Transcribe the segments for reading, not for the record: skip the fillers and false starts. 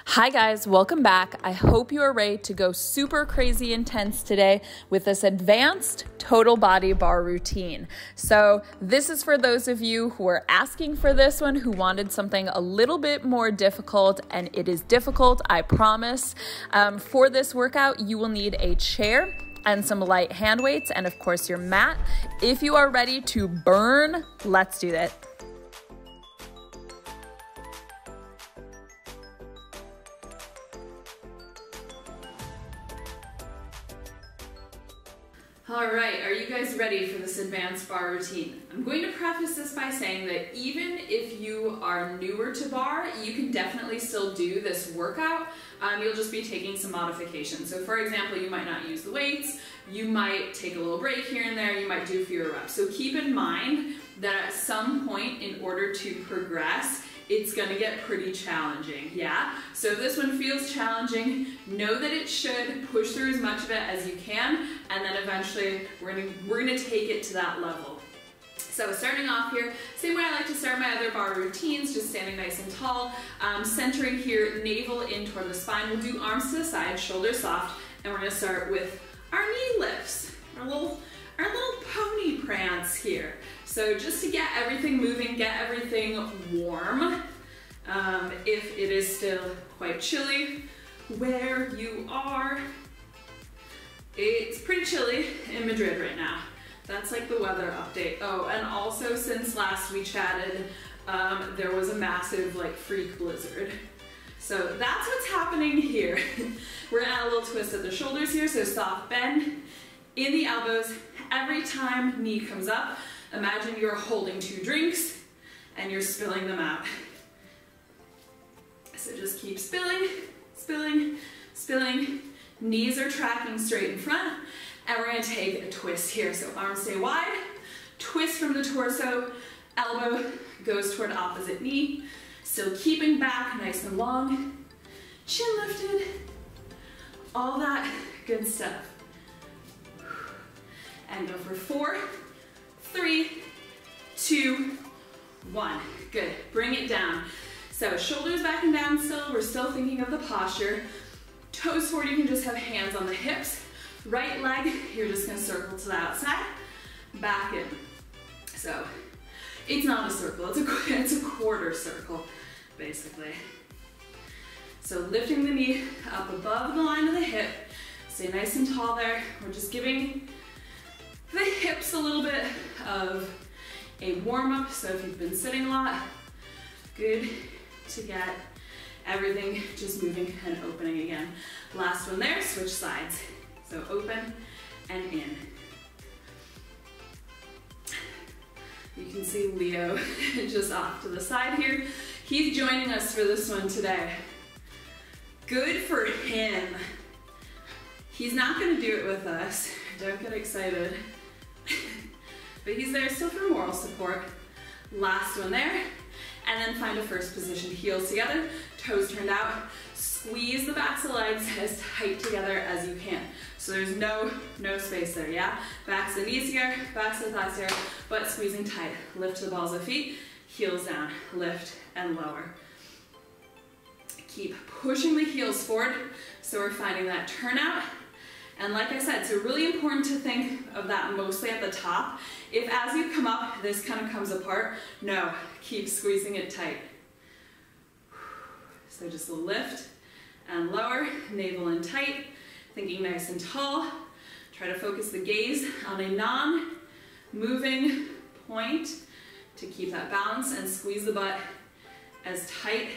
Hi guys, welcome back. I hope you are ready to go super crazy intense today with this advanced total body bar routine. So this is for those of you who are asking for this one, who wanted something a little bit more difficult, and it is difficult, I promise. For this workout, you will need a chair and some light hand weights, and of course your mat. If you are ready to burn, let's do that. All right, are you guys ready for this advanced bar routine? I'm going to preface this by saying that even if you are newer to bar, you can definitely still do this workout. You'll just be taking some modifications. So for example, you might not use the weights, you might take a little break here and there, you might do fewer reps. So keep in mind that at some point, in order to progress, it's gonna get pretty challenging, yeah? So if this one feels challenging, know that it should. Push through as much of it as you can, and then eventually we're gonna take it to that level. So starting off here, same way I like to start my other bar routines, just standing nice and tall, centering here, navel in toward the spine. We'll do arms to the side, shoulders soft, and we're gonna start with our knee lifts, our little pony prance here. So just to get everything moving, get everything warm. If it is still quite chilly where you are, it's pretty chilly in Madrid right now. That's like the weather update. Oh, and also since last we chatted, there was a massive freak blizzard. So that's what's happening here. We're gonna add a little twist at the shoulders here, so soft bend in the elbows. Every time knee comes up, imagine you're holding 2 drinks and you're spilling them out. So just keep spilling, spilling, spilling. Knees are tracking straight in front, and we're gonna take a twist here. So arms stay wide, twist from the torso, elbow goes toward opposite knee, still keeping back nice and long, chin lifted, all that good stuff. And go for 4, 3, 2, 1. Good, bring it down. So shoulders back and down still, we're still thinking of the posture. Toes forward, you can just have hands on the hips. Right leg, you're just gonna circle to the outside, back in. So it's not a circle, it's a quarter circle, basically. So lifting the knee up above the line of the hip, stay nice and tall there. We're just giving the hips a little bit of a warm-up. So if you've been sitting a lot, good to get everything just moving and opening again. Last one there, switch sides. So open and in. You can see Leo just off to the side here. He's joining us for this one today. Good for him. He's not gonna do it with us. Don't get excited. But he's there still for moral support. Last one there. And then find a first position. Heels together, toes turned out. Squeeze the backs of the legs as tight together as you can. So there's no space there, yeah? Backs of the knees here, backs of the thighs here, but squeezing tight. Lift to the balls of feet, heels down, lift and lower. Keep pushing the heels forward, so we're finding that turnout. And like I said, so really important to think of that mostly at the top. If as you come up, this kind of comes apart, no, keep squeezing it tight. So just lift and lower, navel in tight, thinking nice and tall. Try to focus the gaze on a non-moving point to keep that balance, and squeeze the butt as tight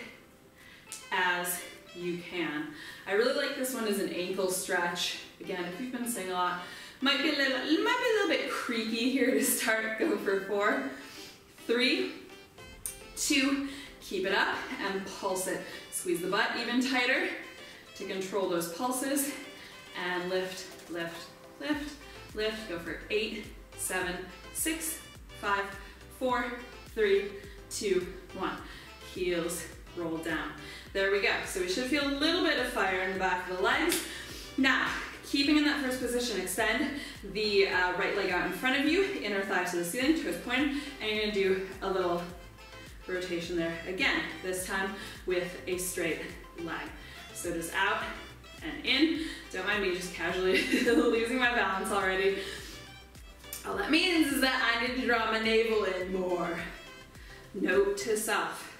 as you can. I really like this one as an ankle stretch. Again, if you've been sitting a lot, might be a little bit creaky here to start. Go for 4, 3, 2, keep it up and pulse it. Squeeze the butt even tighter to control those pulses, and lift, lift, lift, lift. Go for 8, 7, 6, 5, 4, 3, 2, 1. Heels roll down. There we go. So we should feel a little bit of fire in the back of the legs. Now, keeping in that first position, extend the right leg out in front of you, inner thigh to the ceiling, toes pointed, and you're gonna do a little rotation there. Again, this time with a straight leg. So just out and in. Don't mind me just casually losing my balance already. All that means is that I need to draw my navel in more. Note to self.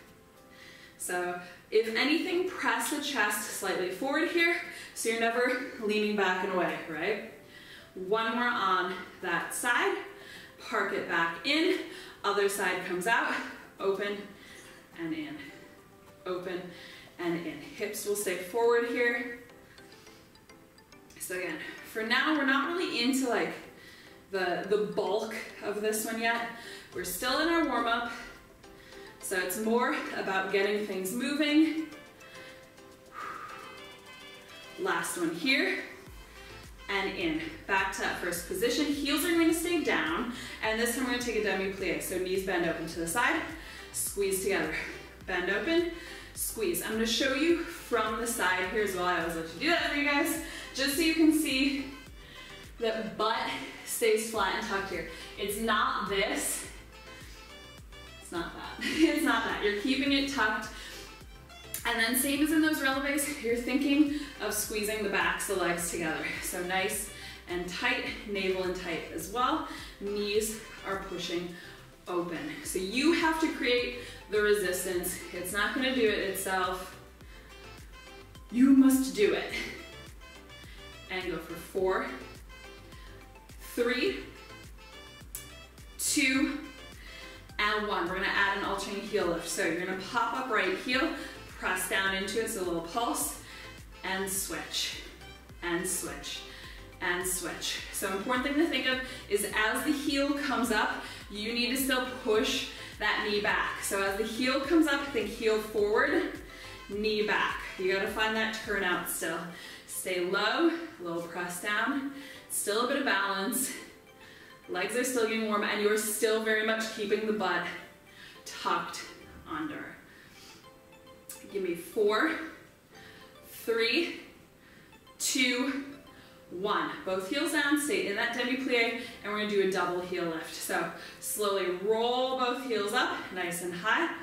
So if anything, press the chest slightly forward here so you're never leaning back and away, right? One more on that side. Park it back in. Other side comes out. Open and in. Open and in. Hips will stay forward here. So again, for now, we're not really into like the bulk of this one yet. We're still in our warm-up. So it's more about getting things moving. Last one here. And in. Back to that first position. Heels are going to stay down. And this time we're going to take a demi-plie. So knees bend open to the side. Squeeze together. Bend open. Squeeze. I'm going to show you from the side here as well. I always like to do that for you guys. Just so you can see that butt stays flat and tucked here. It's not this. It's not that. It's not that. You're keeping it tucked. And then same as in those releves, you're thinking of squeezing the backs of the legs together. So nice and tight, navel and tight as well. Knees are pushing open. So you have to create the resistance. It's not going to do it itself. You must do it. And go for 4, 3, 2, and 1. We're going to add an alternating heel lift. So you're going to pop up right heel, press down into it, so a little pulse, and switch, and switch, and switch. So important thing to think of is as the heel comes up, you need to still push that knee back. So as the heel comes up, think heel forward, knee back. You gotta find that turnout still. Stay low, a little press down, still a bit of balance. Legs are still getting warm, and you're still very much keeping the butt tucked under. Give me 4, 3, 2, 1. Both heels down, stay in that demi-plie, and we're gonna do a double heel lift. So slowly roll both heels up, nice and high.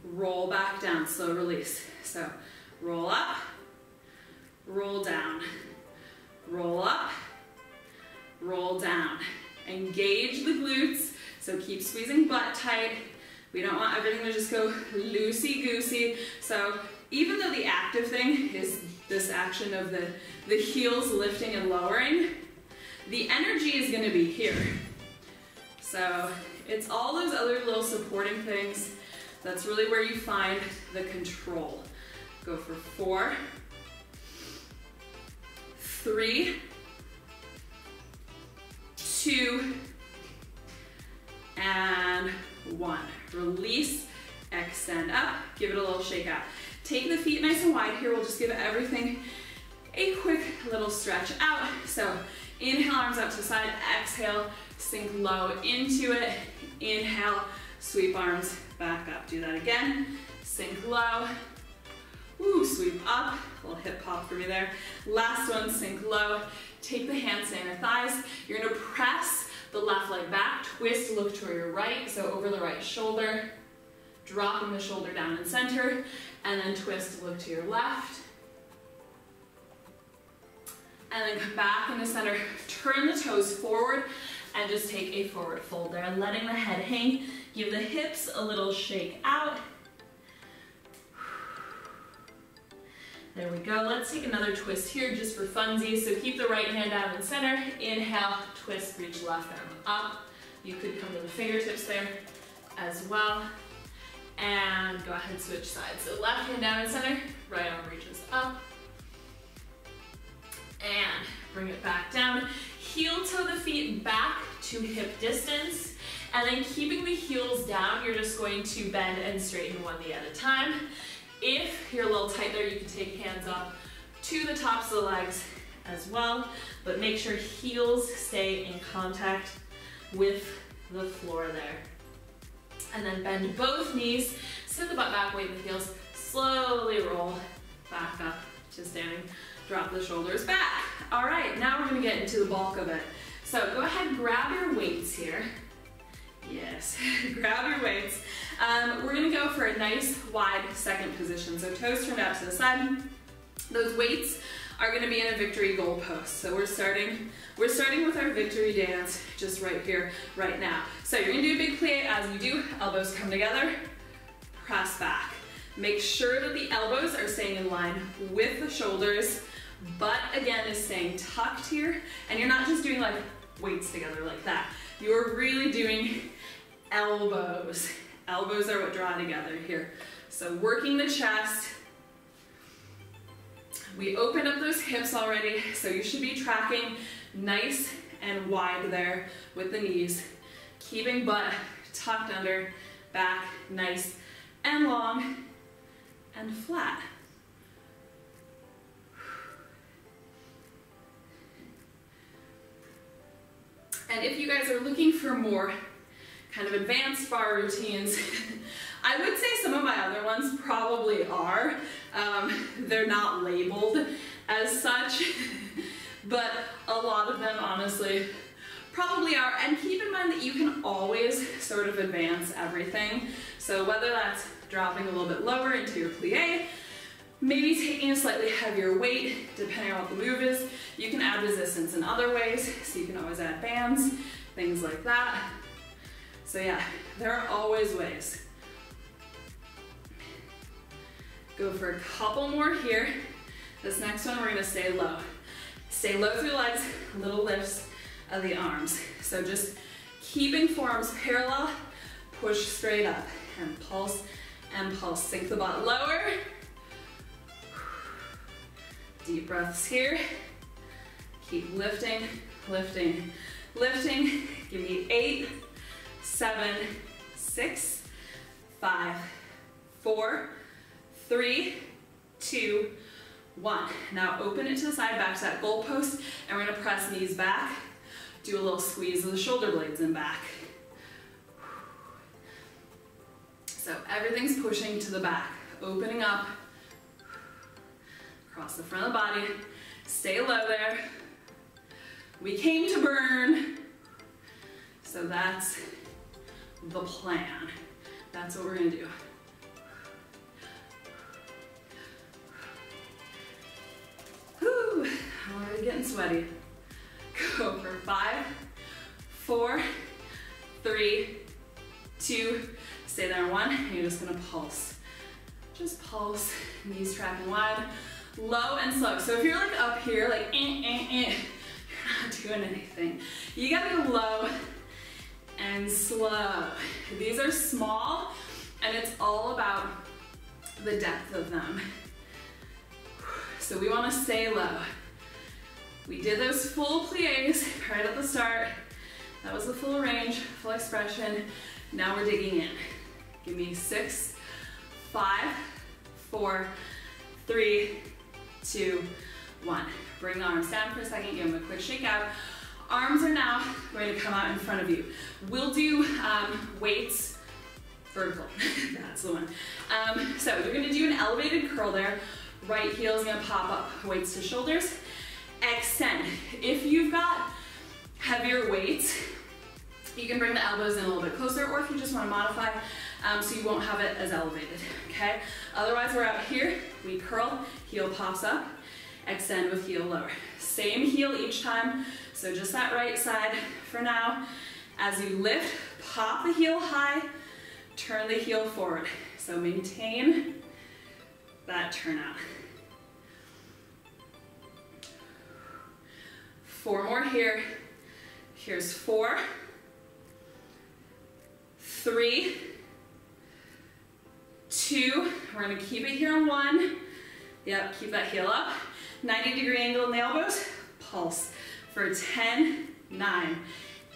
Roll back down, slow release. So roll up, roll down, roll up, roll down. Engage the glutes, so keep squeezing butt tight. We don't want everything to just go loosey-goosey. So even though the active thing is this action of the heels lifting and lowering, the energy is gonna be here. So it's all those other little supporting things. That's really where you find the control. Go for 4, 3, 2, and 1. Release, extend up, give it a little shake out. Take the feet nice and wide here. We'll just give everything a quick little stretch out. So inhale, arms out to the side, exhale, sink low into it. Inhale, sweep arms back up. Do that again. Sink low. Woo, sweep up. A little hip pop for me there. Last one, sink low. Take the hands to your thighs. You're gonna press the left leg back, twist, look toward your right, so over the right shoulder, dropping the shoulder down in center, and then twist, look to your left. And then come back in the center, turn the toes forward, and just take a forward fold there, letting the head hang. Give the hips a little shake out. There we go. Let's take another twist here just for funsies. So keep the right hand down in center. Inhale, twist, reach left arm up. You could come to the fingertips there as well. And go ahead, switch sides. So left hand down in center, right arm reaches up. And bring it back down. Heel toe the feet back to hip distance. And then keeping the heels down, you're just going to bend and straighten one knee at a time. If you're a little tight there, you can take hands up to the tops of the legs as well, but make sure heels stay in contact with the floor there. And then bend both knees, sit the butt back, weight the heels, slowly roll back up to standing, drop the shoulders back. All right, now we're gonna get into the bulk of it. So go ahead, grab your weights here. Yes, grab your weights. We're gonna go for a nice wide second position. So toes turned out to the side. Those weights are gonna be in a victory goal pose. So we're starting with our victory dance just right here, right now. So you're gonna do a big plie as you do. Elbows come together, press back. Make sure that the elbows are staying in line with the shoulders. Butt again is staying tucked here, and you're not just doing like weights together like that. You're really doing elbows. Elbows are what draw together here. So working the chest. We opened up those hips already, so you should be tracking nice and wide there with the knees. Keeping butt tucked under, back nice and long and flat. And if you guys are looking for more kind of advanced bar routines, I would say some of my other ones probably are. They're not labeled as such, but a lot of them honestly probably are. And keep in mind that you can always sort of advance everything. So whether that's dropping a little bit lower into your plie, maybe taking a slightly heavier weight, depending on what the move is. You can add resistance in other ways, so you can always add bands, things like that. So yeah, there are always ways. Go for a couple more here. This next one, we're gonna stay low. Stay low through legs, little lifts of the arms. So just keeping forearms parallel, push straight up, and pulse, sink the butt lower. Deep breaths here. Keep lifting, lifting, lifting. Give me 8, 7, 6, 5, 4, 3, 2, 1. Now open it to the side, back to that goal post, and we're gonna press knees back. Do a little squeeze of the shoulder blades in back. So everything's pushing to the back, opening up. Across the front of the body, stay low there. We came to burn, so that's the plan. That's what we're gonna do. Whew, I'm already getting sweaty. Go for 5, 4, 3, 2, stay there 1, and you're just gonna pulse. Just pulse, knees tracking wide. Low and slow. So if you're like up here, like you're not doing anything. You gotta go low and slow. These are small, and it's all about the depth of them. So we wanna stay low. We did those full plies right at the start. That was the full range, full expression. Now we're digging in. Give me 6, 5, 4, 3, 2, 1. Bring the arms down for a second, give them a quick shake out. Arms are now going to come out in front of you. We'll do weights vertical, that's the one. So you're gonna do an elevated curl there. Right heel is gonna pop up, weights to shoulders. Extend. If you've got heavier weights, you can bring the elbows in a little bit closer, or if you just wanna modify, so you won't have it as elevated, okay? Otherwise, we're out here, we curl, heel pops up, extend with heel lower. Same heel each time, so just that right side for now. As you lift, pop the heel high, turn the heel forward. So maintain that turnout. 4 more here. Here's 4, 3, 2, we're gonna keep it here on 1. Yep, keep that heel up. 90-degree angle in the elbows, pulse for 10, 9,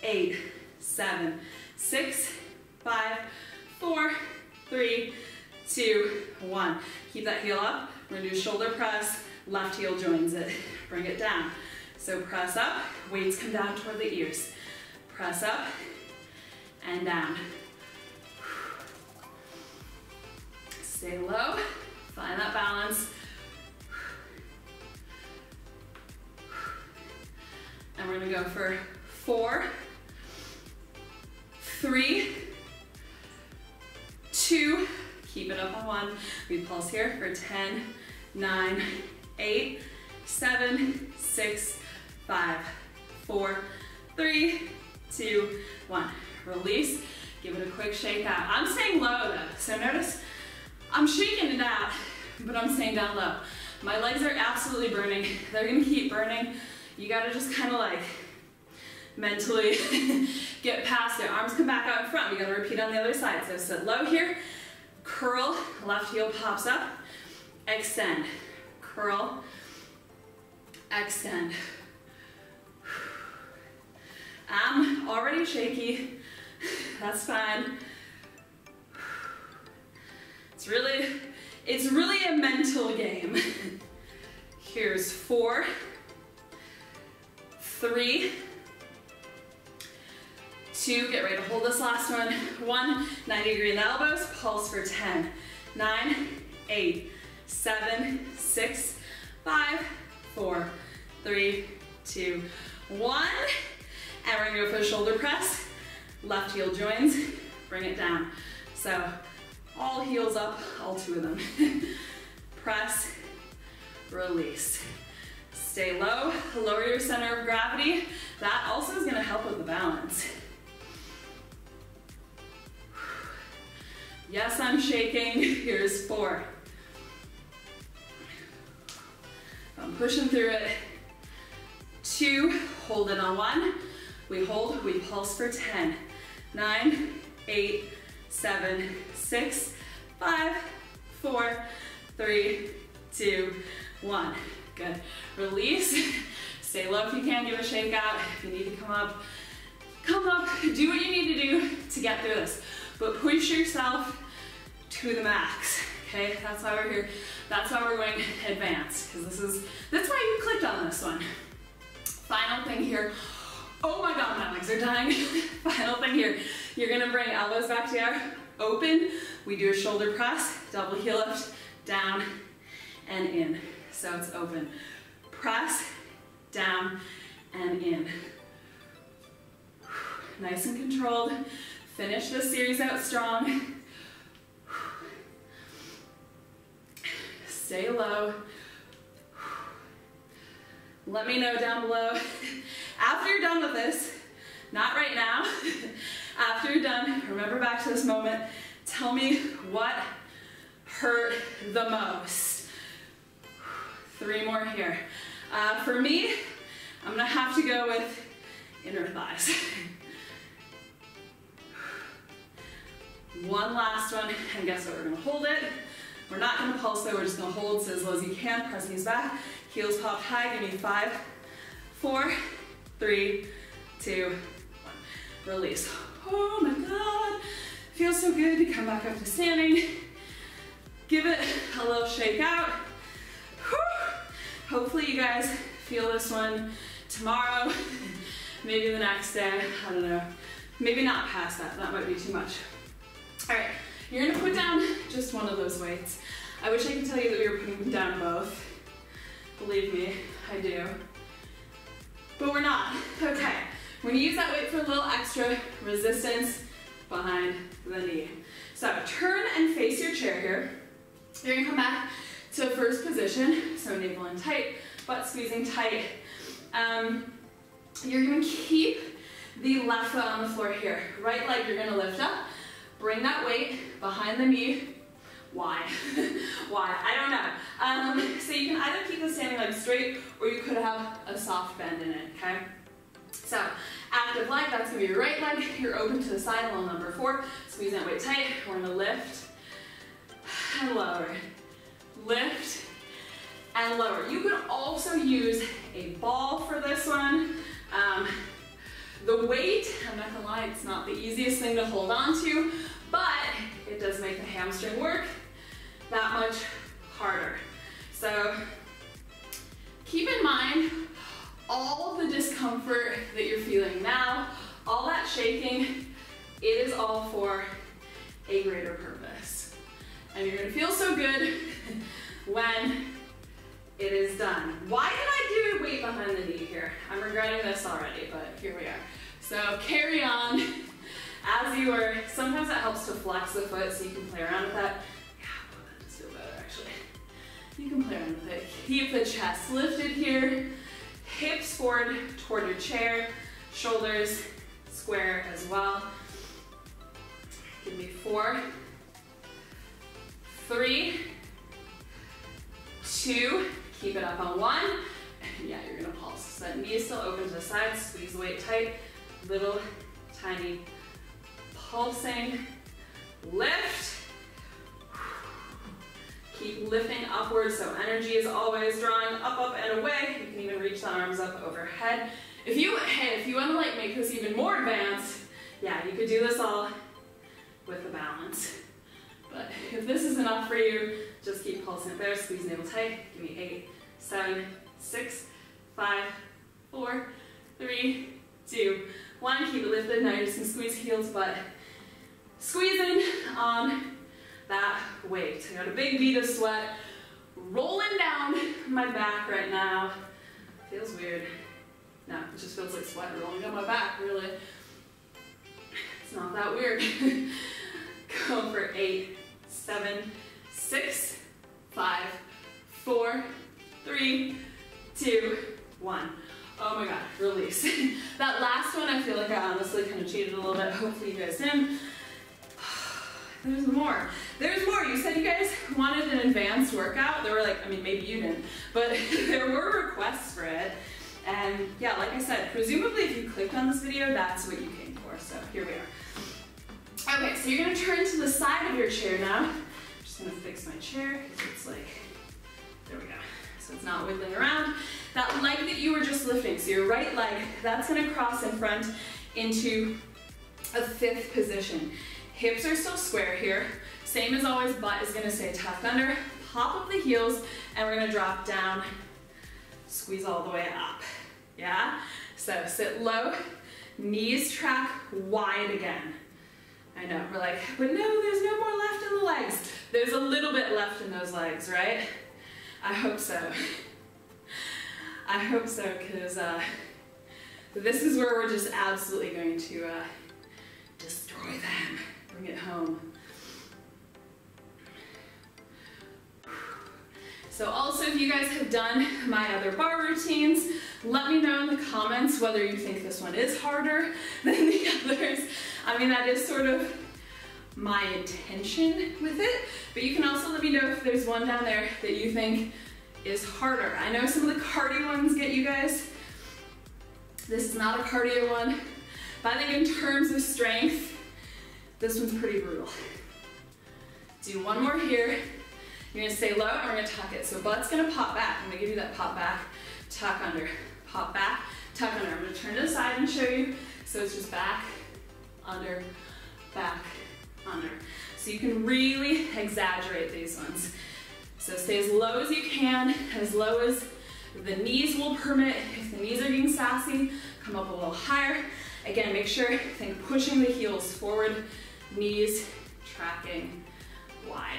8, 7, 6, 5, 4, 3, 2, 1. Keep that heel up. We're gonna do shoulder press, left heel joins it. Bring it down. So press up, weights come down toward the ears. Press up and down. Stay low, find that balance. And we're gonna go for 4, 3, 2, keep it up on 1. We pulse here for 10, 9, 8, 7, 6, 5, 4, 3, 2, 1. Release, give it a quick shake out. I'm staying low though, so notice I'm shaking it out, but I'm staying down low. My legs are absolutely burning. They're gonna keep burning. You gotta just kind of like mentally get past it. Arms come back out in front. We gotta repeat on the other side. So sit low here, curl, left heel pops up, extend, curl, extend. I'm already shaky. That's fine. It's really a mental game. Here's 4, 3, 2, get ready to hold this last one. 1, 90 degree in the elbows, pulse for 10, 9, 8, 7, 6, 5, 4, 3, 2, 1. And we're gonna go for a shoulder press. Left heel joins, bring it down. So all heels up, all 2 of them. Press, release. Stay low, lower your center of gravity. That also is gonna help with the balance. Yes, I'm shaking. Here's 4. I'm pushing through it. 2, hold it on 1. We hold, we pulse for 10, 9, 8, 7, 6, 5, 4, 3, 2, 1. Good. Release. Stay low if you can, give a shake out. If you need to come up, do what you need to do to get through this. But push yourself to the max, okay? That's why we're here. That's why we're going advanced, because that's why you clicked on this one. Final thing here. Oh my God, my legs are dying. Final thing here. You're gonna bring elbows back together, open. We do a shoulder press, double heel lift, down and in. So it's open. Press, down and in. Nice and controlled. Finish this series out strong. Stay low. Let me know down below. After you're done with this, not right now, after you're done, remember back to this moment, tell me what hurt the most. 3 more here. For me, I'm gonna have to go with inner thighs. 1 last one, and guess what, we're gonna hold it. We're not gonna pulse though, we're just gonna hold, so as low as you can, press knees back, heels popped high, give me 5, 4, 3, 2, 1. Release. Oh my God. Feels so good to come back up to standing. Give it a little shake out. Whew. Hopefully you guys feel this one tomorrow, maybe the next day, I don't know. Maybe not past that, that might be too much. All right, you're gonna put down just one of those weights. I wish I could tell you that we were putting down both. Believe me, I do. But we're not. Okay, we're gonna use that weight for a little extra resistance behind the knee. So turn and face your chair here. You're gonna come back to first position, so navel in tight, butt squeezing tight. You're gonna keep the left foot on the floor here. Right leg you're gonna lift up, bring that weight behind the knee. Why? Why? I don't know. So you can either keep the standing leg straight or you could have a soft bend in it, okay? So active leg, that's gonna be your right leg. You're open to the side, little number 4. Squeeze that weight tight. We're gonna lift and lower. Lift and lower. You could also use a ball for this one. The weight, I'm not gonna lie, it's not the easiest thing to hold on to, but it does make the hamstring work that much harder. So keep in mind all the discomfort that you're feeling now, all that shaking, it is all for a greater purpose. And you're gonna feel so good when it is done. Why did I do a weight behind the knee here? I'm regretting this already, but here we are. So carry on as you are, sometimes it helps to flex the foot so you can play around with that. Yeah, that does feel better actually. You can play around with it. Keep the chest lifted here, hips forward toward your chair, shoulders square as well. Give me 4, 3, 2, keep it up on 1. Yeah, you're gonna pulse. So that knee is still open to the side, squeeze the weight tight, little tiny pulsing, lift. Keep lifting upwards so energy is always drawing up, up, and away. You can even reach the arms up overhead. If you want to like make this even more advanced, yeah, you could do this all with the balance. But if this is enough for you, just keep pulsing it there. Squeeze navel tight. Give me 8, 7, 6, 5, 4, 3, 2, 1. Keep it lifted. Now you're just gonna squeeze heels, butt. Squeezing on that weight. I got a big bead of sweat rolling down my back right now. Feels weird. No, it just feels like sweat rolling down my back, really. It's not that weird. Go for 8, 7, 6, 5, 4, 3, 2, 1. Oh my God, release. That last one, I feel like I honestly kind of cheated a little bit. Hopefully you guys didn't. There's more. There's more. You said you guys wanted an advanced workout. There were like, I mean, maybe you didn't, but there were requests for it. And yeah, like I said, presumably if you clicked on this video, that's what you came for. So here we are. Okay, so you're gonna turn to the side of your chair now. I'm just gonna fix my chair because it's like, there we go. So it's not wiggling around. That leg that you were just lifting, so your right leg, that's gonna cross in front into a 5th position. Hips are still square here. Same as always, butt is gonna stay tucked under. Pop up the heels, and we're gonna drop down, squeeze all the way up. Yeah? So sit low, knees track wide again. I know, we're like, but no, there's no more left in the legs. There's a little bit left in those legs, right? I hope so. I hope so, because this is where we're just absolutely going to destroy them. Bring it home. So also, if you guys have done my other bar routines, let me know in the comments whether you think this one is harder than the others. I mean, that is sort of my intention with it, but you can also let me know if there's one down there that you think is harder. I know some of the cardio ones get you guys. This is not a cardio one, but I think in terms of strength, this one's pretty brutal. Do one more here. You're gonna stay low and we're gonna tuck it. So butt's gonna pop back. I'm gonna give you that pop back, tuck under, pop back, tuck under. I'm gonna turn to the side and show you. So it's just back, under, back, under. So you can really exaggerate these ones. So stay as low as you can, as low as the knees will permit. If the knees are getting sassy, come up a little higher. Again, make sure, think pushing the heels forward, knees tracking wide.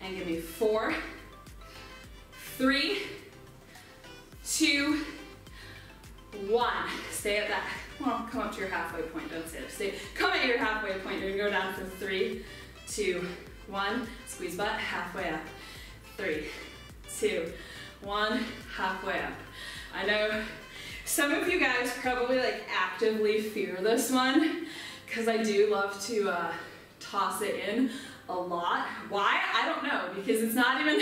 And give me 4, 3, 2, 1. Stay at that. Well, come up to your halfway point. Don't stay there. Come at your halfway point. You're gonna go down for 3, 2, 1. Squeeze butt, halfway up. 3, 2, 1. Halfway up. I know some of you guys probably like actively fear this one because I do love to toss it in a lot. Why? I don't know, because it's not like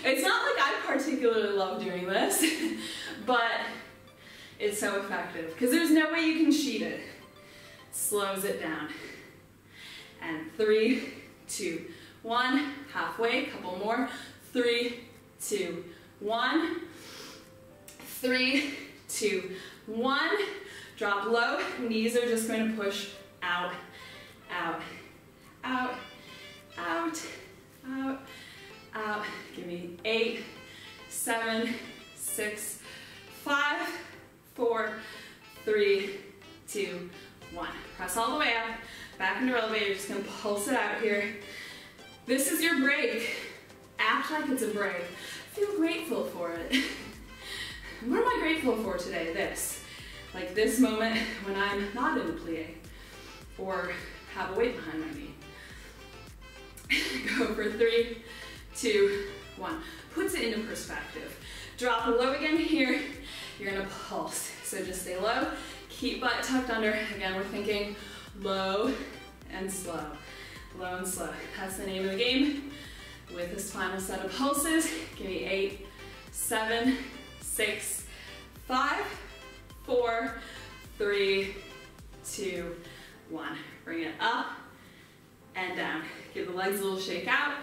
I particularly love doing this, but it's so effective because there's no way you can cheat it. Slows it down. And 3, 2, 1, halfway, couple more. 3, 2, 1, 3, 2, 1. Drop low, knees are just going to push out, out, out, out, out, out. Give me 8, 7, 6, 5, 4, 3, 2, 1. Press all the way up, back into elevator. You're just gonna pulse it out here. This is your break. Act like it's a break. Feel grateful for it. What am I grateful for today? This. like this moment when I'm not in a plie or have a weight behind my knee. Go for 3, 2, 1. Puts it into perspective. Drop it low again here. You're gonna pulse. So just stay low. Keep butt tucked under. Again, we're thinking low and slow. Low and slow. That's the name of the game. With this final set of pulses, give me 8, 7, 6, 5, 4, 3, 2, 1. Bring it up and down. Give the legs a little shake out.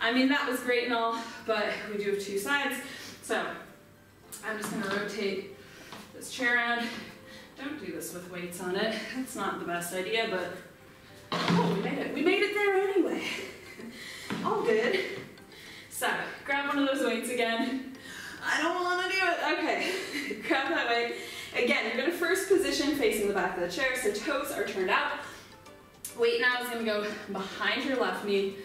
I mean, that was great and all, but we do have 2 sides. So I'm just gonna rotate this chair around. Don't do this with weights on it. That's not the best idea, but oh, we made it. We made it there anyway. All good. So grab one of those weights again. I don't want to do it. Okay, grab that weight. Again, you're going to first position facing the back of the chair, so toes are turned out. Weight now is going to go behind your left knee.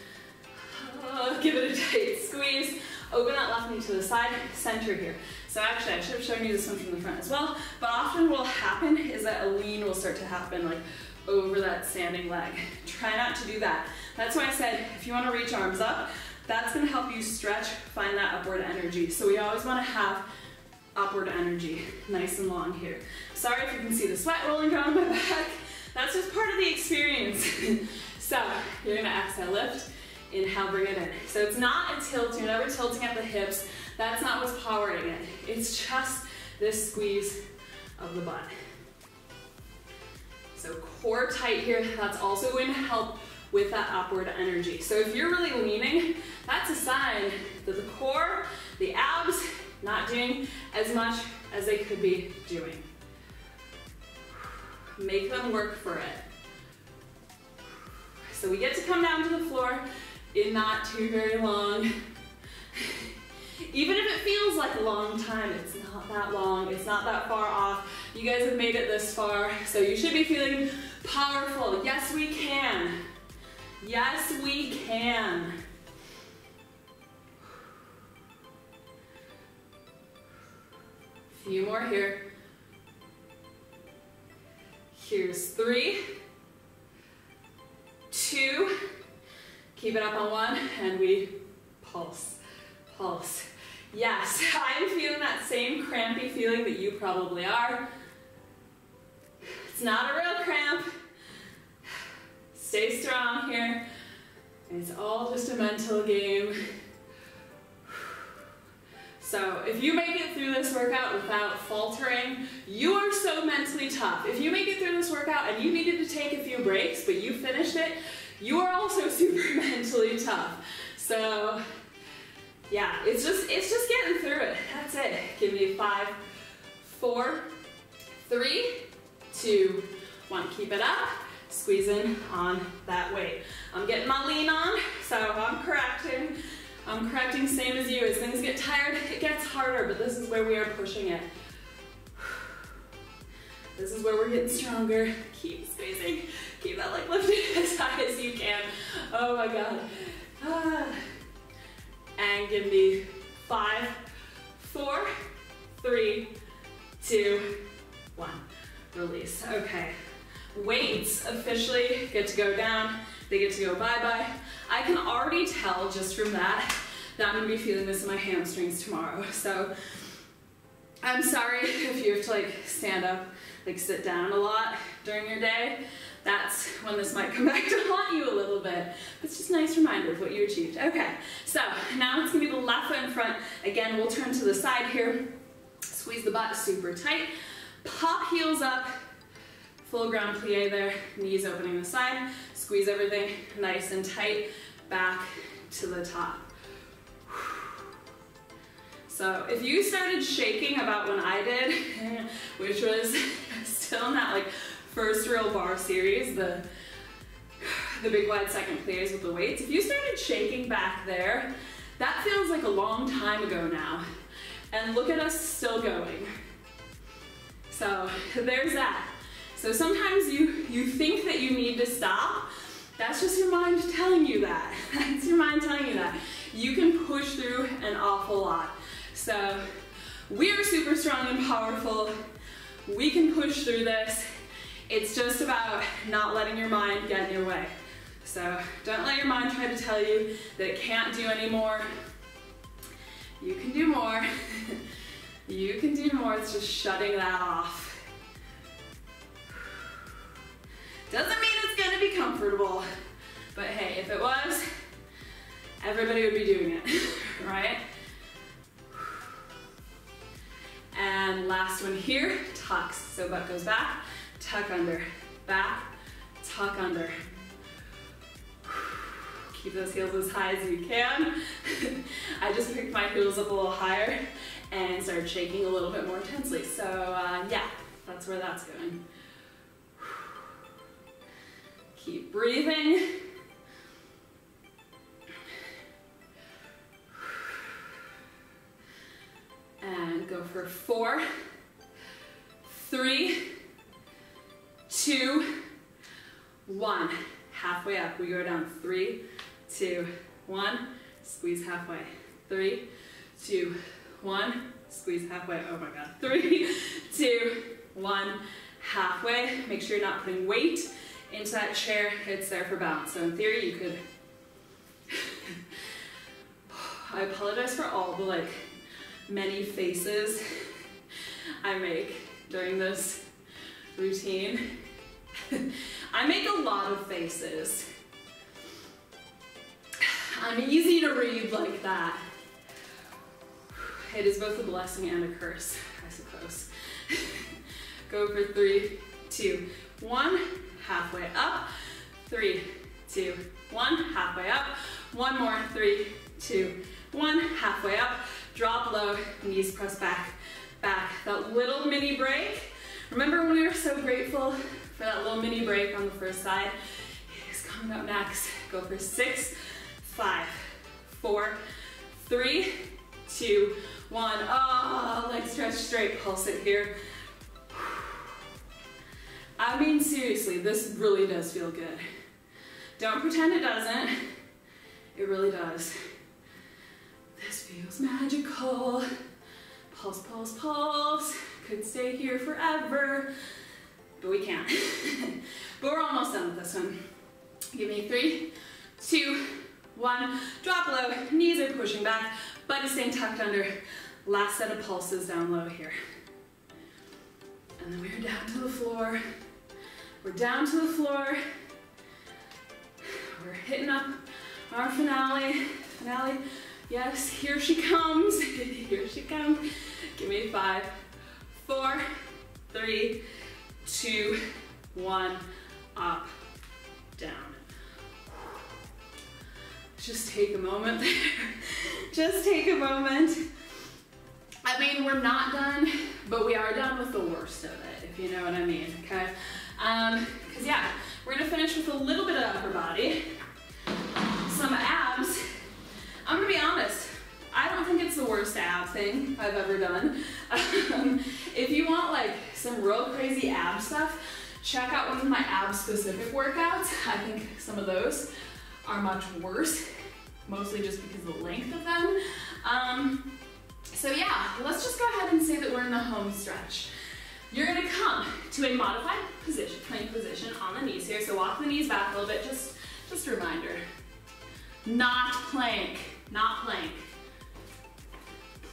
Give it a tight squeeze. Open that left knee to the side, center here. So actually, I should have shown you this one from the front as well, but often what will happen is that a lean will start to happen like over that standing leg. Try not to do that. That's why I said, if you want to reach arms up, that's going to help you stretch, find that upward energy. So we always want to have upward energy, nice and long here. Sorry if you can see the sweat rolling down my back. That's just part of the experience. So you're going to exhale, lift, inhale, bring it in. So it's not a tilt, you're never tilting at the hips. That's not what's powering it. It's just this squeeze of the butt. So core tight here, that's also going to help with that upward energy. So if you're really leaning, that's a sign that the core, the abs, not doing as much as they could be doing. Make them work for it. So we get to come down to the floor in not too very long. Even if it feels like a long time, it's not that long, it's not that far off. You guys have made it this far, so you should be feeling powerful. Yes, we can. Yes, we can. A few more here. Here's 3, 2, keep it up on 1, and we pulse, pulse. Yes, I'm feeling that same crampy feeling that you probably are. It's not a real cramp. Stay strong here. It's all just a mental game. So if you make it through this workout without faltering, you are so mentally tough. If you make it through this workout and you needed to take a few breaks, but you finished it, you are also super mentally tough. So yeah, it's just getting through it. That's it. Give me 5, 4, 3, 2, 1. Keep it up. Squeeze in on that weight. I'm getting my lean on, so I'm correcting. I'm correcting same as you. As things get tired, it gets harder, but this is where we are pushing it. This is where we're getting stronger. Keep squeezing. Keep that leg lifted as high as you can. Oh my God. And give me 5, 4, 3, 2, 1. Release. Okay. Weights officially get to go down. They get to go bye-bye. I can already tell just from that I'm gonna be feeling this in my hamstrings tomorrow. So I'm sorry if you have to like stand up, like sit down a lot during your day. That's when this might come back to haunt you a little bit. It's just a nice reminder of what you achieved. Okay, so now it's gonna be the left foot in front. Again, we'll turn to the side here. Squeeze the butt super tight. Pop heels up. Full ground plie there, knees opening the side. Squeeze everything nice and tight back to the top. So if you started shaking about when I did, which was still in that like first real bar series, the big wide second plies with the weights, if you started shaking back there, that feels like a long time ago now. And look at us still going. So there's that. So sometimes you think that you need to stop. That's just your mind telling you that. That's your mind telling you that. You can push through an awful lot. So we are super strong and powerful. We can push through this. It's just about not letting your mind get in your way. So don't let your mind try to tell you that it can't do any more. You can do more. You can do more. It's just shutting that off. Doesn't mean it's gonna be comfortable, but hey, if it was, everybody would be doing it, right? And last one here, tucks. So butt goes back, tuck under, back, tuck under. Keep those heels as high as you can. I just picked my heels up a little higher and started shaking a little bit more intensely. So yeah, that's where that's going. Keep breathing. And go for 4, 3, 2, 1. Halfway up, we go down. 3, 2, 1. Squeeze halfway. 3, 2, 1. Squeeze halfway. Oh my God. 3, 2, 1. Halfway. Make sure you're not putting weight into that chair. It's there for balance. So in theory, you could. I apologize for all the many faces I make during this routine. I make a lot of faces. I'm easy to read like that. It is both a blessing and a curse, I suppose. Go for 3, 2, 1. Halfway up. 3, 2, 1. Halfway up. One more. 3, 2, 1. Halfway up. Drop low, knees press back, back. That little mini break. Remember when we were so grateful for that little mini break on the first side? It's coming up next. Go for 6, 5, 4, 3, 2, 1. Oh, leg stretch straight, pulse it here. I mean, seriously, this really does feel good. Don't pretend it doesn't. It really does. This feels magical. Pulse, pulse, pulse. Could stay here forever, but we can't. But we're almost done with this one. Give me 3, 2, 1. Drop low, knees are pushing back, butt is staying tucked under. Last set of pulses down low here. And then we're down to the floor. We're down to the floor. We're hitting up our finale. Yes, here she comes. Here she comes. Give me 5, 4, 3, 2, 1. Up, down. Just take a moment there. Just take a moment. I mean, we're not done, but we are done with the worst of it, if you know what I mean, okay? Because yeah, we're gonna finish with a little bit of upper body, some abs. I'm gonna be honest, I don't think it's the worst ab thing I've ever done. If you want some real crazy ab stuff, check out one of my ab specific workouts. I think some of those are much worse, mostly just because of the length of them. So yeah, let's just go ahead and say that we're in the home stretch. You're gonna come to a modified position, plank position on the knees here. So walk the knees back a little bit, just a reminder. Not plank, not plank.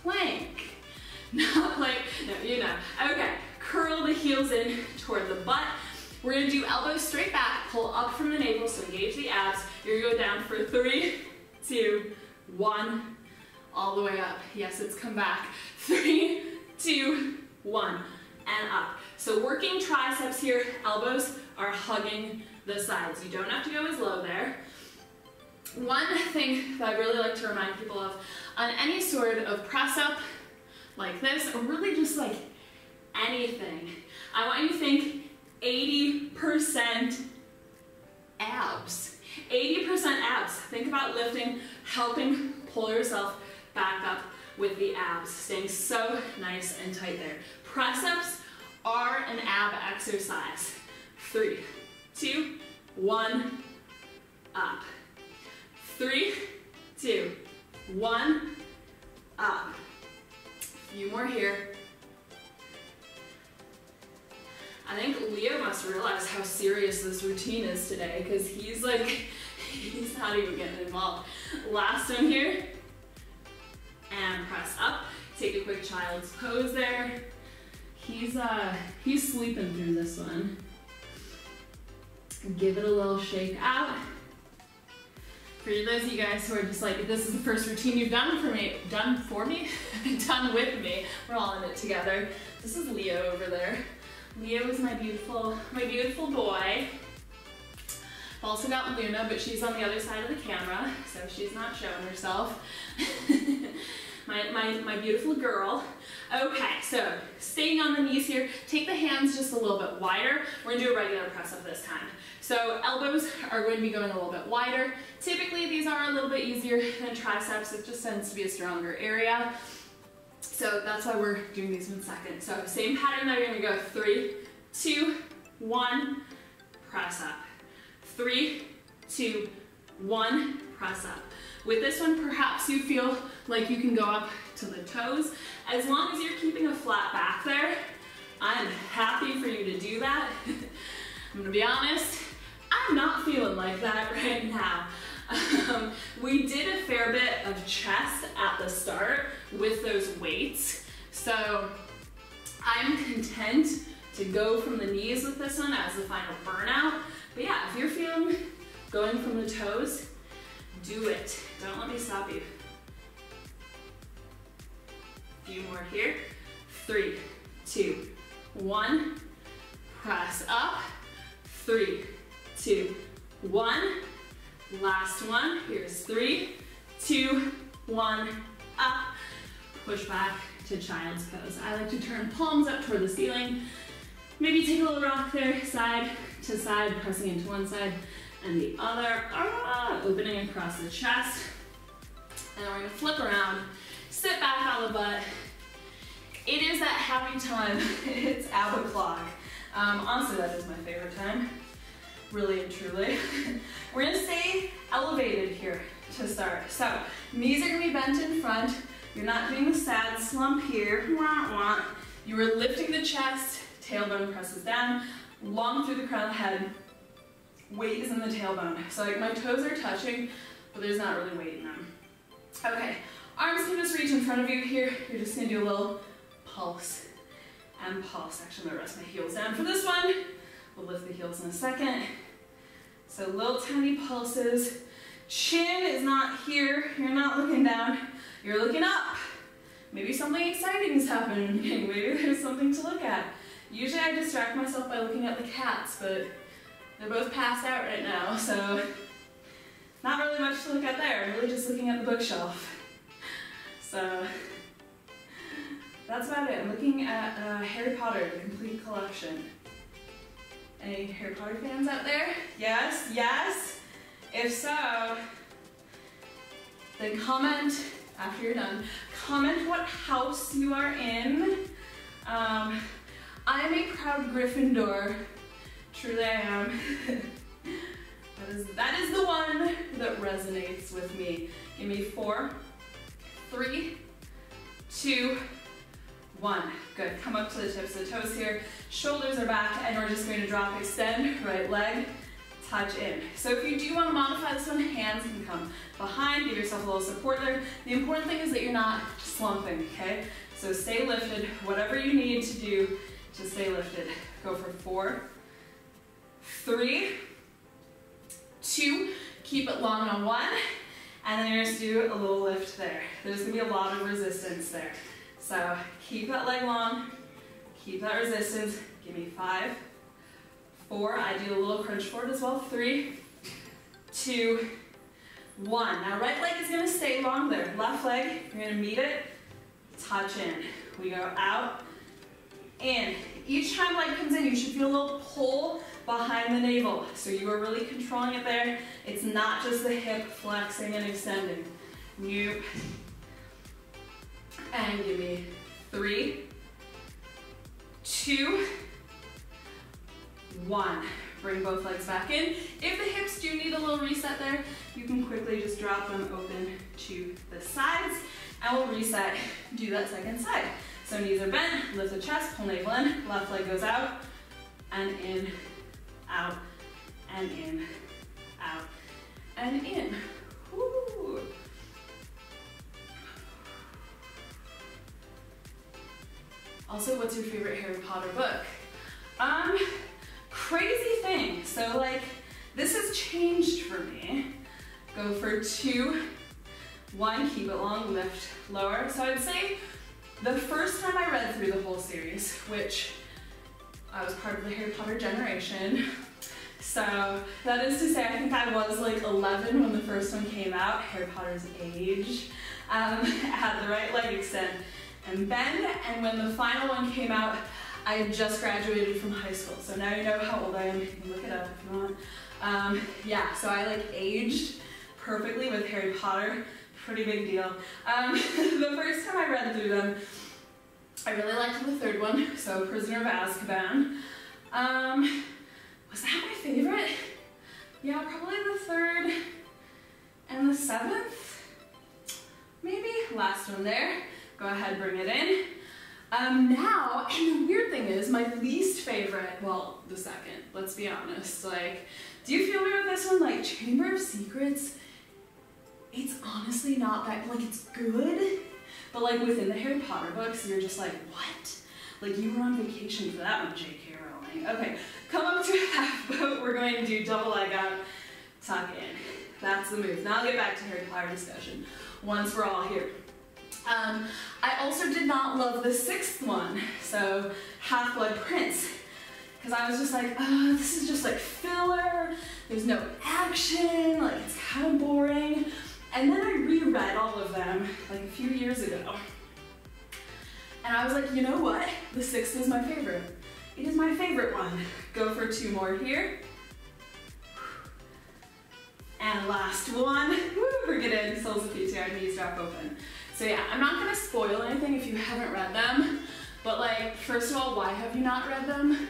Plank, not plank, no, you know. Okay, curl the heels in toward the butt. We're gonna do elbows straight back, pull up from the navel, so engage the abs. You're gonna go down for 3, 2, 1, all the way up. Yes, it's come back. 3, 2, 1, and up. So working triceps here, elbows are hugging the sides. You don't have to go as low there. One thing that I really like to remind people of, on any sort of press up like this, or really just anything, I want you to think 80% abs. 80% abs. Think about lifting, helping pull yourself back up with the abs, staying so nice and tight there. Press-ups are an ab exercise. 3, 2, 1, up. 3, 2, 1, up. A few more here. must realize how serious this routine is today, because he's not even getting involved. Last one here. And press up. Take a quick child's pose there. He's sleeping through this one. Give it a little shake out. For those of you guys who are just like, this is the first routine you've done with me, we're all in it together. This is Leo over there. Leo is my beautiful boy. I've also got Luna, but she's on the other side of the camera, so she's not showing herself. my beautiful girl. Okay, so staying on the knees here, take the hands just a little bit wider. We're gonna do a regular press up this time. So elbows are going to be going a little bit wider. Typically these are a little bit easier than triceps. It just tends to be a stronger area. So that's why we're doing these in second. So same pattern there, you're gonna go 3, 2, 1, press up. 3, 2, 1, press up. With this one, perhaps you feel like you can go up to the toes. As long as you're keeping a flat back there, I'm happy for you to do that. I'm gonna be honest, I'm not feeling like that right now. We did a fair bit of chest at the start with those weights, so I'm content to go from the knees with this one as the final burnout. But yeah, if you're feeling going from the toes, do it. Don't let me stop you. A few more here. 3, 2, 1. Press up. 3, 2, 1. Last one. Here's 3, 2, 1. Up. Push back to child's pose. I like to turn palms up toward the ceiling. Maybe take a little rock there, side to side, pressing into one side and the other. Opening across the chest. And we're gonna flip around, sit back on the butt. It is that happy time. It's ab o'clock. Honestly, that is my favorite time. Really and truly. We're gonna stay elevated here to start. So, knees are gonna be bent in front. You're not doing the sad slump here. You are lifting the chest, tailbone presses down, long through the crown of the head. Weight is in the tailbone. So like my toes are touching, but there's not really weight in them. Okay, arms can just reach in front of you here. You're just gonna do a little pulse and pulse. Actually, I'm gonna rest my heels down for this one. We'll lift the heels in a second. So little tiny pulses. Chin is not here. You're not looking down. You're looking up. Maybe something exciting is happening. Maybe there's something to look at. Usually I distract myself by looking at the cats, but they're both passed out right now, so not really much to look at there. I'm really just looking at the bookshelf. So that's about it. I'm looking at Harry Potter, the complete collection. Any Harry Potter fans out there? Yes? Yes? If so, then comment after you're done. Comment what house you are in. I'm a proud Gryffindor. Truly I am. That is the one that resonates with me. Give me 4, 3, 2, 1. Good. Come up to the tips of the toes here. Shoulders are back, and we're just going to drop, extend, right leg, touch in. So if you do want to modify this one, hands can come behind, give yourself a little support there. The important thing is that you're not slumping, okay? So stay lifted, whatever you need to do to stay lifted. Go for 4, 3, 2, keep it long on 1, and then you're just do a little lift there. There's gonna be a lot of resistance there. So keep that leg long, keep that resistance. Give me 5, 4, I do a little crunch forward as well. 3, 2, 1. Now right leg is gonna stay long there. Left leg, you're gonna meet it, touch in. We go out, in. Each time leg comes in, you should feel a little pull behind the navel. So you are really controlling it there. It's not just the hip flexing and extending. Nope. And give me 3, 2, 1. Bring both legs back in. If the hips do need a little reset there, you can quickly just drop them open to the sides, and we'll reset, do that second side. So knees are bent, lift the chest, pull navel in, left leg goes out, and in, out, and in, out, and in. Woo. Also, what's your favorite Harry Potter book? Crazy thing. So like, this has changed for me. Go for 2, 1, keep it long, lift, lower. So I'd say the first time I read through the whole series, which I was part of the Harry Potter generation. So that is to say, I think I was like 11 when the first one came out, Harry Potter's age. Had the right leg extend and bend, and when the final one came out, I had just graduated from high school. So now you know how old I am, you can look it up if you want. Yeah, so I like aged perfectly with Harry Potter, pretty big deal. The first time I read through them, I really liked the third one, so Prisoner of Azkaban. Was that my favorite? Yeah, probably the third and the 7th, maybe? Last one there. Go ahead, bring it in. Now, and the weird thing is, my least favorite, well, the second, let's be honest, like, do you feel me with this one? Like, Chamber of Secrets, it's honestly not that, like, it's good, but like within the Harry Potter books, you're just like, what? Like, you were on vacation for that one, J.K. Rowling. Okay, come up to a half boat, we're going to do double leg out, tuck in. That's the move. Now I'll get back to Harry Potter discussion once we're all here. I also did not love the 6th one, so Half-Blood Prince, because I was just like, oh, this is just like filler, there's no action, like it's kind of boring. And then I reread all of them like a few years ago, and I was like, you know what? The 6th is my favorite. It is my favorite one. Go for 2 more here. And last one. Woo, bring it in, soles of feet together, knees drop open. So yeah, I'm not gonna spoil anything if you haven't read them, but like, first of all, why have you not read them?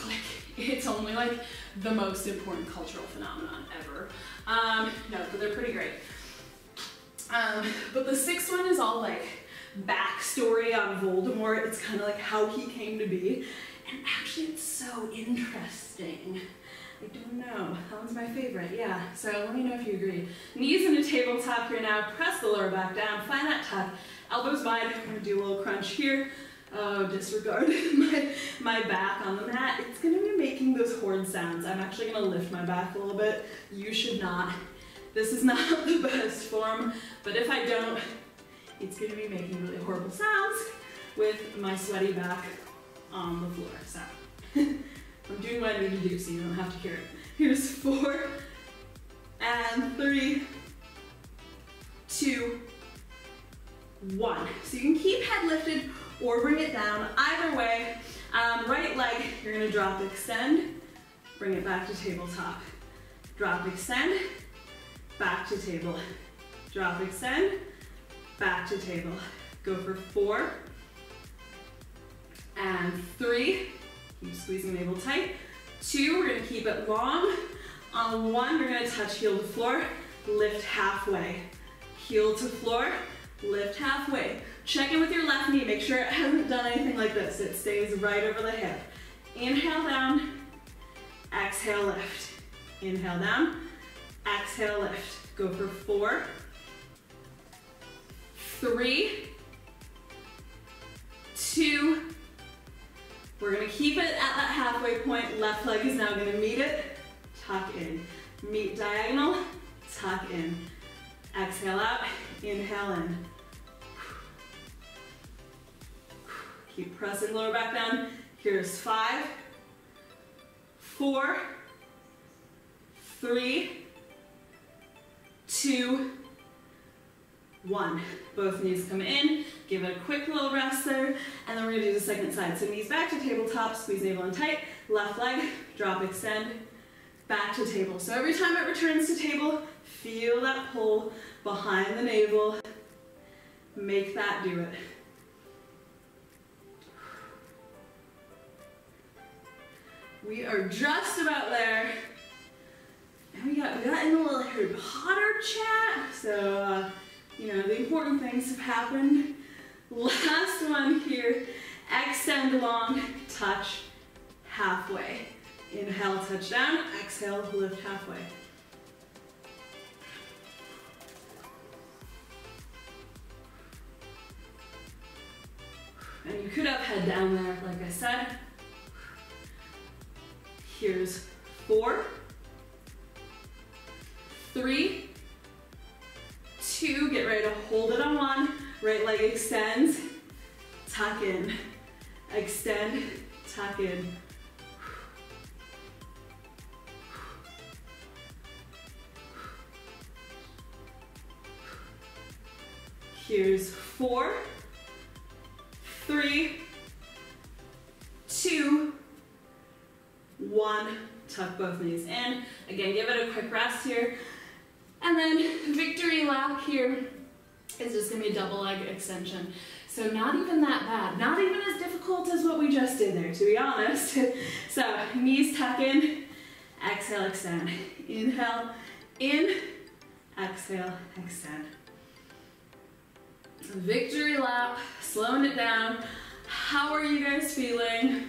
Like, it's only like the most important cultural phenomenon ever. No, but they're pretty great. But the 6th one is all like backstory on Voldemort. It's kind of like how he came to be, and actually it's so interesting. I don't know, that one's my favorite, yeah. So let me know if you agree. Knees in a tabletop here now, press the lower back down, find that tuck, elbows wide, I'm gonna do a little crunch here. Oh, disregard my back on the mat. It's gonna be making those horn sounds. I'm actually gonna lift my back a little bit. You should not. This is not the best form, but if I don't, it's gonna be making really horrible sounds with my sweaty back on the floor, so. I'm doing what I need to do so you don't have to hear it. Here's 4, and 3, 2, 1. So you can keep head lifted or bring it down. Either way, right leg, you're gonna drop, extend, bring it back to tabletop. Drop, extend, back to table. Drop, extend, back to table. Go for 4, and 3, keep squeezing the navel tight. 2, we're gonna keep it long. On 1, we're gonna touch heel to floor, lift halfway. Heel to floor, lift halfway. Check in with your left knee, make sure it hasn't done anything like this. It stays right over the hip. Inhale down, exhale lift. Inhale down, exhale lift. Go for 4, 3, 2, we're gonna keep it at that halfway point. Left leg is now gonna meet it, tuck in. Meet diagonal, tuck in. Exhale out, inhale in. Keep pressing lower back down. Here's 5, 4, 3, 2, 1. Both knees come in, give it a quick little rest there, and then we're gonna do the second side. So knees back to tabletop, squeeze navel in tight, left leg, drop, extend, back to table. So every time it returns to table, feel that pull behind the navel, make that do it. We are just about there. And we got in a little Harry Potter chat, so you know, the important things have happened. Last one here, extend long, touch, halfway. Inhale, touch down. Exhale, lift halfway. And you could have head down there, like I said. Here's 4, 3, 2, get ready to hold it on 1. Right leg extends, tuck in, extend, tuck in. Here's 4, 3, 2, 1. Tuck both knees in. Again, give it a quick rest here. And then victory lap here is just gonna be a double leg extension. So not even that bad. Not even as difficult as what we just did there, to be honest. So knees tuck in, exhale, extend. Inhale, in, exhale, extend. Victory lap, slowing it down. How are you guys feeling?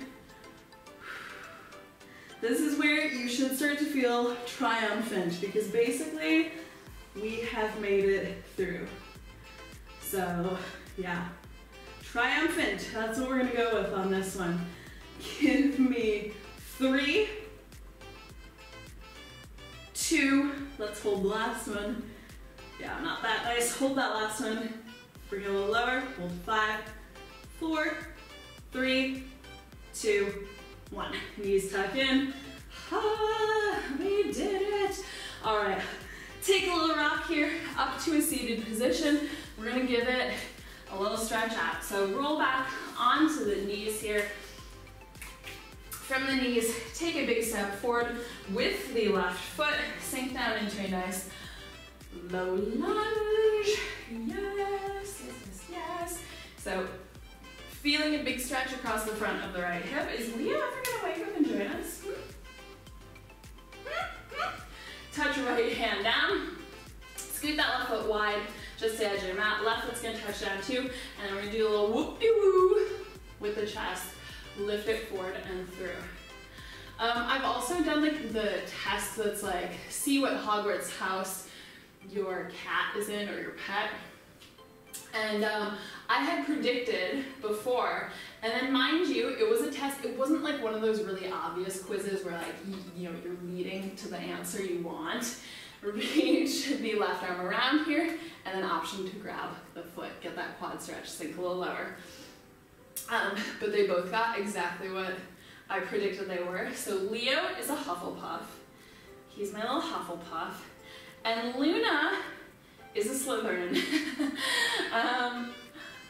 This is where you should start to feel triumphant because basically we have made it through. So yeah, triumphant, that's what we're gonna go with on this one. Give me 3, 2, let's hold the last one. Yeah, not that nice, hold that last one. Bring it a little lower, hold 5, 4, 3, 2, 1. Knees tuck in. Ah, we did it. All right, take a little rock here up to a seated position. We're gonna give it a little stretch out. So roll back onto the knees here. From the knees, take a big step forward with the left foot. Sink down into a nice low lunge. Yes, yes, yes, yes. So feeling a big stretch across the front of the right hip. Is Leo ever gonna wake up and join us? Touch your right hand down. Scoot that left foot wide, just the edge of your mat. Left foot's gonna touch down too. And then we're gonna do a little whoop-de-woo with the chest. Lift it forward and through. I've also done like the test that's like, see what Hogwarts house your cat is in or your pet. And I had predicted before, and then mind you, it was a test. It wasn't like one of those really obvious quizzes where like, you know, you're leading to the answer you want. Reach the left arm around here, and then option to grab the foot, get that quad stretch, sink a little lower. But they both got exactly what I predicted they were. So Leo is a Hufflepuff. He's my little Hufflepuff. And Luna is a Slytherin.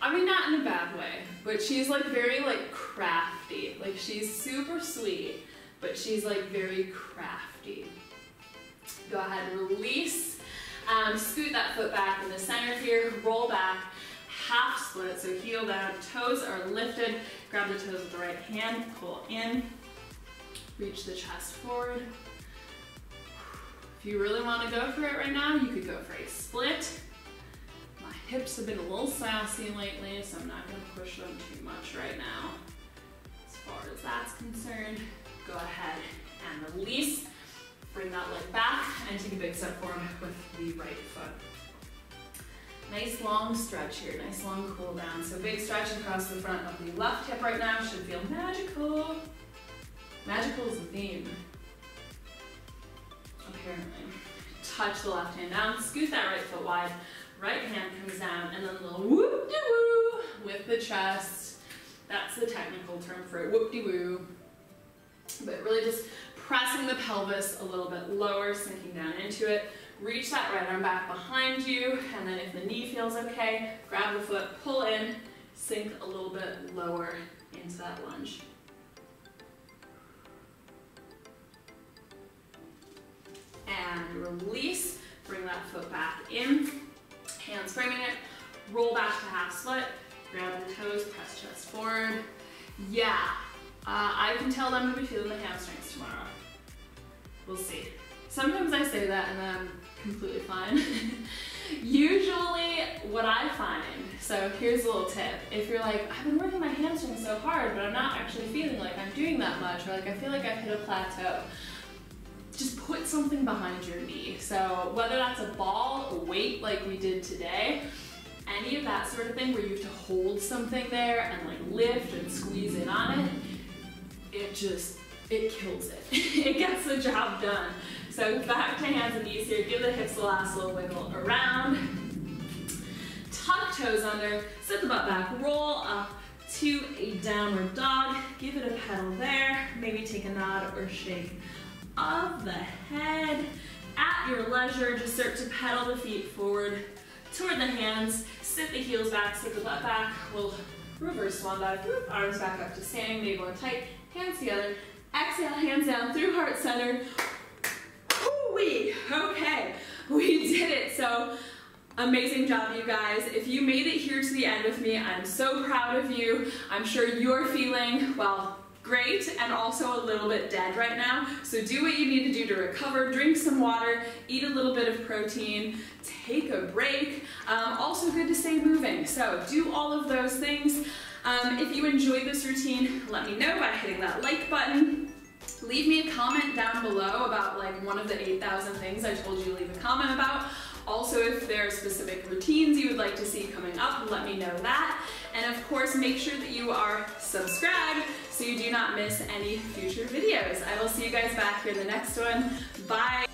I mean, not in a bad way, but she's like very like crafty. Like she's super sweet, but she's like very crafty. Go ahead and release. Scoot that foot back in the center here, roll back, half split, so heel down, toes are lifted, grab the toes with the right hand, pull in, reach the chest forward. If you really want to go for it right now, you could go for a split. My hips have been a little sassy lately, so I'm not going to push them too much right now. As far as that's concerned, go ahead and release. Bring that leg back and take a big step forward with the right foot. Nice long stretch here, nice long cool down. So big stretch across the front of the left hip right now should feel magical. Magical is the theme, apparently. Touch the left hand down, scoot that right foot wide, right hand comes down, and then a little whoop-de-woo with the chest. That's the technical term for it, whoop-de-woo. But really just pressing the pelvis a little bit lower, sinking down into it. Reach that right arm back behind you, and then if the knee feels okay, grab the foot, pull in, sink a little bit lower into that lunge. And release, bring that foot back in, hands framing it, roll back to half split, grab the toes, press chest forward. Yeah, I can tell that I'm gonna be feeling the hamstrings tomorrow. We'll see. Sometimes I say that and then I'm completely fine. Usually what I find, so here's a little tip. If you're like, I've been working my hamstrings so hard, but I'm not actually feeling like I'm doing that much, or like I feel like I've hit a plateau, just put something behind your knee. So whether that's a ball, a weight like we did today, any of that sort of thing where you have to hold something there and like lift and squeeze in on it, it kills it. It gets the job done. So back to hands and knees here, give the hips the last little wiggle around. Tuck toes under, sit the butt back, roll up to a downward dog. Give it a pedal there, maybe take a nod or shake of the head. At your leisure, just start to pedal the feet forward toward the hands, sit the heels back, sit the butt back. We'll reverse swan dive, arms back up to standing, navel in tight, hands together. Exhale, hands down through heart center. Woo-wee. Okay, we did it. So amazing job, you guys. If you made it here to the end with me, I'm so proud of you. I'm sure you're feeling, well, great and also a little bit dead right now. So do what you need to do to recover, drink some water, eat a little bit of protein, take a break. Also good to stay moving. So do all of those things. If you enjoyed this routine, let me know by hitting that like button. Leave me a comment down below about like one of the 8,000 things I told you to leave a comment about. Also, if there are specific routines you would like to see coming up, let me know that. And of course, make sure that you are subscribed so you do not miss any future videos. I will see you guys back here in the next one. Bye.